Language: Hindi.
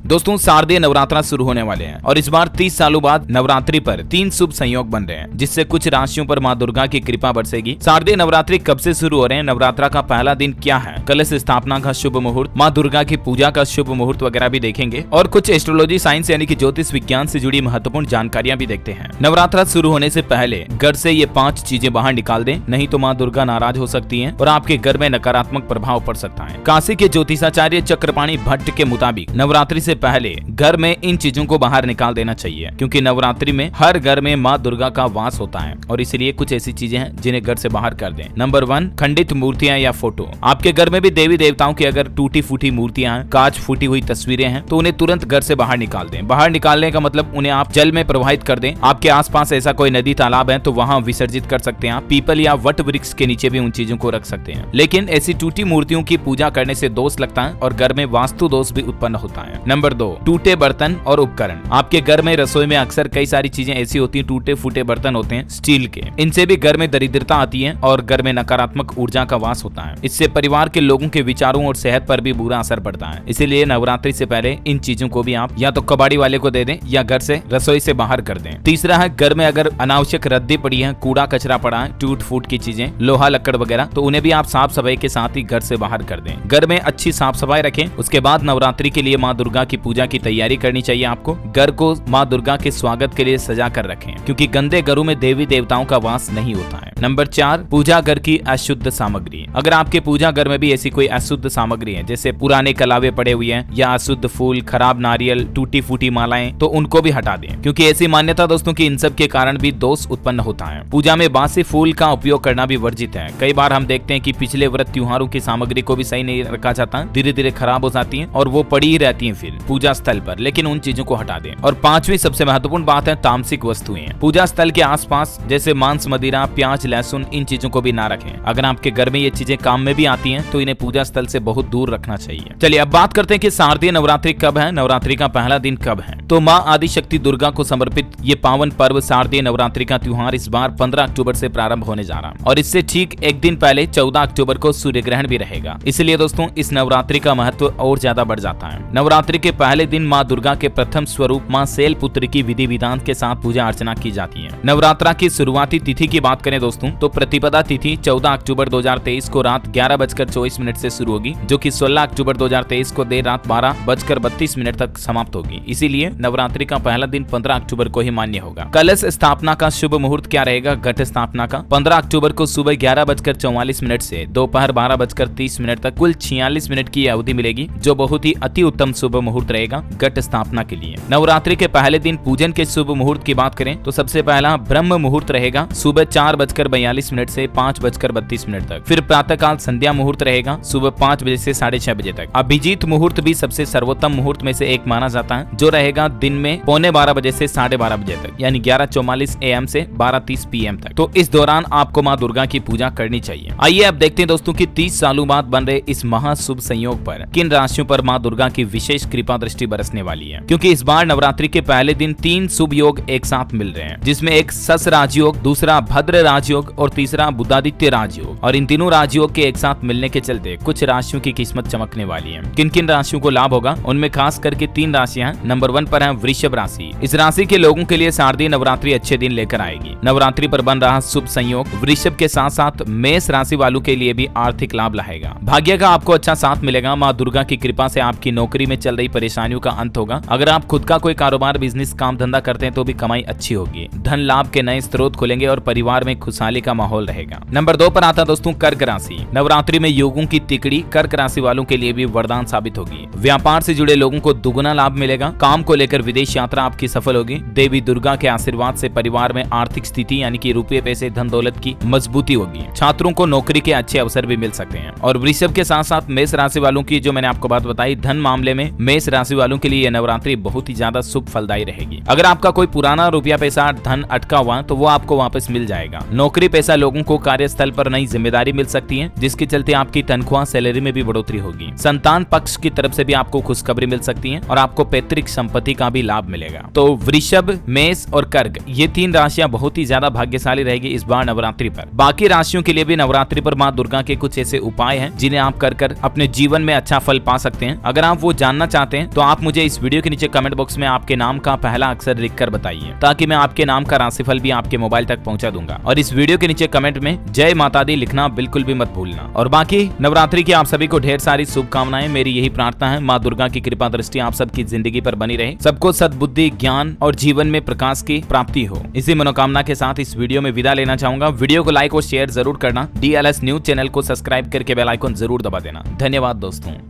दोस्तों शारदीय नवरात्रा शुरू होने वाले हैं और इस बार 30 सालों बाद नवरात्रि पर 3 शुभ संयोग बन रहे हैं, जिससे कुछ राशियों पर माँ दुर्गा की कृपा बरसेगी। शारदीय नवरात्रि कब से शुरू हो रहे हैं, नवरात्रा का पहला दिन क्या है, कलश स्थापना का शुभ मुहूर्त, माँ दुर्गा की पूजा का शुभ मुहूर्त वगैरह भी देखेंगे और कुछ एस्ट्रोलॉजी साइंस यानी कि ज्योतिष विज्ञान से जुड़ी महत्वपूर्ण जानकारियां भी देखते हैं। नवरात्रा शुरू होने से पहले घर से ये 5 चीजें बाहर निकाल दें, नहीं तो माँ दुर्गा नाराज हो सकती हैं और आपके घर में नकारात्मक प्रभाव पड़ सकता है। काशी के ज्योतिषाचार्य चक्रपाणी भट्ट के मुताबिक नवरात्रि से पहले घर में इन चीजों को बाहर निकाल देना चाहिए, क्योंकि नवरात्रि में हर घर में माँ दुर्गा का वास होता है और इसलिए कुछ ऐसी चीजें हैं जिन्हें घर से बाहर कर दें। नंबर 1, खंडित मूर्तियां या फोटो। आपके घर में भी देवी देवताओं की अगर टूटी फूटी मूर्तियां हैं, कांच फूटी हुई तस्वीरें हैं, तो उन्हें तुरंत घर से बाहर निकाल दें। बाहर निकालने का मतलब उन्हें आप जल में प्रवाहित कर दें। आपके आसपास ऐसा कोई नदी तालाब है तो वहां विसर्जित कर सकते हैं। आप पीपल या वट वृक्ष के नीचे भी उन चीजों को रख सकते हैं। लेकिन ऐसी टूटी मूर्तियों की पूजा करने से दोष लगता है और घर में वास्तु दोष भी उत्पन्न होता है। नंबर 2, टूटे बर्तन और उपकरण। आपके घर में रसोई में अक्सर कई सारी चीजें ऐसी होती हैं, टूटे फूटे बर्तन होते हैं स्टील के, इनसे भी घर में दरिद्रता आती है और घर में नकारात्मक ऊर्जा का वास होता है। इससे परिवार के लोगों के विचारों और सेहत पर भी बुरा असर पड़ता है। इसीलिए नवरात्रि से पहले इन चीजों को भी आप या तो कबाड़ी वाले को दे दें या घर से रसोई से बाहर कर दें। तीसरा है, घर में अगर अनावश्यक रद्दी पड़ी है, कूड़ा कचरा पड़ा है, टूट फूट की चीजें, लोहा लकड़ वगैरह, तो उन्हें भी आप साफ सफाई के साथ ही घर से बाहर कर दें। घर में अच्छी साफ सफाई रखें। उसके बाद नवरात्रि के लिए माँ दुर्गा की पूजा की तैयारी करनी चाहिए। आपको घर को माँ दुर्गा के स्वागत के लिए सजा कर रखें, क्योंकि गंदे घरों में देवी देवताओं का वास नहीं होता है। नंबर 4, पूजा घर की अशुद्ध सामग्री। अगर आपके पूजा घर में भी ऐसी कोई अशुद्ध सामग्री है, जैसे पुराने कलावे पड़े हुए हैं या अशुद्ध फूल, खराब नारियल, टूटी फूटी मालाएं, तो उनको भी हटा दें, क्योंकि ऐसी मान्यता दोस्तों की इन सब के कारण भी दोष उत्पन्न होता है। पूजा में बासी फूल का उपयोग करना भी वर्जित है। कई बार हम देखते हैं कि पिछले व्रत त्योहारों की सामग्री को भी सही नहीं रखा जाता, धीरे धीरे खराब हो जाती है और वो पड़ी ही रहती है फिर पूजा स्थल पर, लेकिन उन चीजों को हटा दें। और 5वीं सबसे महत्वपूर्ण बात है तामसिक वस्तुएं। पूजा स्थल के आसपास जैसे मांस, मदिरा, प्याज, लहसुन, इन चीजों को भी ना रखें। अगर आपके घर में ये चीजें काम में भी आती हैं तो इन्हें पूजा स्थल से बहुत दूर रखना चाहिए। चलिए अब बात करते हैं कि शारदीय नवरात्रि कब है, नवरात्रि का पहला दिन कब है। तो माँ आदिशक्ति दुर्गा को समर्पित ये पावन पर्व शारदीय नवरात्रि का त्योहार इस बार 15 अक्टूबर से प्रारंभ होने जा रहा है और इससे ठीक एक दिन पहले 14 अक्टूबर को सूर्य ग्रहण भी रहेगा। इसलिए दोस्तों इस नवरात्रि का महत्व और ज्यादा बढ़ जाता है। नवरात्रि के पहले दिन माँ दुर्गा के प्रथम स्वरूप माँ शैलपुत्री की विधि विधान के साथ पूजा अर्चना की जाती है। नवरात्रा की शुरुआती तिथि की बात करें दोस्तों, तो प्रतिपदा तिथि 14 अक्टूबर 2023 को रात 11:24 से शुरू होगी, जो कि 16 अक्टूबर 2023 को देर रात 12:32 तक समाप्त होगी। इसीलिए नवरात्रि का पहला दिन 15 अक्टूबर को ही मान्य होगा। कलश स्थापना का शुभ मुहूर्त क्या रहेगा, घट स्थापना का 15 अक्टूबर को सुबह 11:44 से दोपहर 12:30 तक कुल 46 मिनट की अवधि मिलेगी, जो बहुत ही अति उत्तम शुभ मुहूर्त रहेगा घट स्थापना के लिए। नवरात्रि के पहले दिन पूजन के शुभ मुहूर्त की बात करें तो सबसे पहला ब्रह्म मुहूर्त रहेगा सुबह 4:42 से 5:32 तक। फिर प्रातः काल संध्या मुहूर्त रहेगा सुबह 5 बजे से 6:30 बजे तक। अभिजीत मुहूर्त भी सबसे सर्वोत्तम मुहूर्त में से एक माना जाता है, जो रहेगा दिन में 11:15 बजे से 12:30 बजे तक, यानी 11:44 AM से 12:30 PM तक। तो इस दौरान आपको माँ दुर्गा की पूजा करनी चाहिए। आइए अब देखते हैं दोस्तों कि 30 सालों बाद बन रहे इस महाशुभ संयोग पर किन राशियों पर माँ दुर्गा की विशेष कृपा दृष्टि बरसने वाली है, क्योंकि इस बार नवरात्रि के पहले दिन 3 शुभ योग एक साथ मिल रहे हैं, जिसमें एक सस राजयोग, दूसरा भद्र राजयोग और तीसरा बुधादित्य राजयोग। और इन तीनों राजयोग के एक साथ मिलने के चलते कुछ राशियों की किस्मत चमकने वाली है। किन किन राशियों को लाभ होगा, उनमें खास करके 3 राशियां। नंबर 1 पर है वृषभ राशि। इस राशि के लोगों के लिए शारदीय नवरात्रि अच्छे दिन लेकर आएगी। नवरात्रि पर बन रहा शुभ संयोग वृषभ के साथ साथ मेष राशि वालों के लिए भी आर्थिक लाभ लाएगा। भाग्य का आपको अच्छा साथ मिलेगा। माँ दुर्गा की कृपा से आपकी नौकरी में चल रही परेशानियों का अंत होगा। अगर आप खुद का कोई कारोबार, बिजनेस, काम धंधा करते हैं तो भी कमाई अच्छी होगी। धन लाभ के नए स्रोत खुलेंगे और परिवार में खुशहाली का माहौल रहेगा। नंबर 2 पर आता दोस्तों कर्क राशि। नवरात्रि में योगों की तिकड़ी कर्क राशि वालों के लिए भी वरदान साबित होगी। व्यापार से जुड़े लोगों को दुगुना लाभ मिलेगा। काम को लेकर विदेश यात्रा आपकी सफल होगी। देवी दुर्गा के आशीर्वाद से परिवार में आर्थिक स्थिति यानी कि रुपये पैसे धन दौलत की मजबूती होगी। छात्रों को नौकरी के अच्छे अवसर भी मिल सकते हैं। और वृषभ के साथ साथ मेष राशि वालों की, जो मैंने आपको बात बताई, धन मामले में मेष राशि वालों के लिए यह नवरात्रि बहुत ही ज्यादा शुभ फलदायी रहेगी। अगर आपका कोई पुराना रुपया पैसा धन अटका हुआ तो वो आपको वापस मिल जाएगा। नौकरी पैसा लोगों को कार्यस्थल पर नई जिम्मेदारी मिल सकती है, जिसके चलते आपकी तनख्वाह सैलरी में भी बढ़ोतरी होगी। संतान पक्ष की तरफ से भी आपको खुशखबरी मिल सकती है और आपको पैतृक संपत्ति का भी लाभ मिलेगा। तो वृषभ, मेष और कर्क ये 3 राशियां बहुत ही ज्यादा भाग्यशाली रहेगी इस बार नवरात्रि पर। बाकी राशियों के लिए भी नवरात्रि पर माँ दुर्गा के कुछ ऐसे उपाय हैं जिन्हें आप कर अपने जीवन में अच्छा फल पा सकते हैं। अगर आप वो जानना चाहते चाहते हैं तो आप मुझे इस वीडियो के नीचे कमेंट बॉक्स में आपके नाम का पहला अक्षर लिखकर बताइए, ताकि मैं आपके नाम का राशिफल भी आपके मोबाइल तक पहुंचा दूंगा। और इस वीडियो के नीचे कमेंट में जय माता दी लिखना बिल्कुल भी मत भूलना। और बाकी नवरात्रि की आप सभी को ढेर सारी शुभकामनाएं। मेरी यही प्रार्थना है, माँ दुर्गा की कृपा दृष्टि आप सबकी जिंदगी पर बनी रहे, सबको सद्बुद्धि, ज्ञान और जीवन में प्रकाश की प्राप्ति हो। इसी मनोकामना के साथ इस वीडियो में विदा लेना चाहूंगा। वीडियो को लाइक और शेयर जरूर करना। DLS न्यूज चैनल को सब्सक्राइब करके बेल आइकन जरूर दबा देना। धन्यवाद दोस्तों।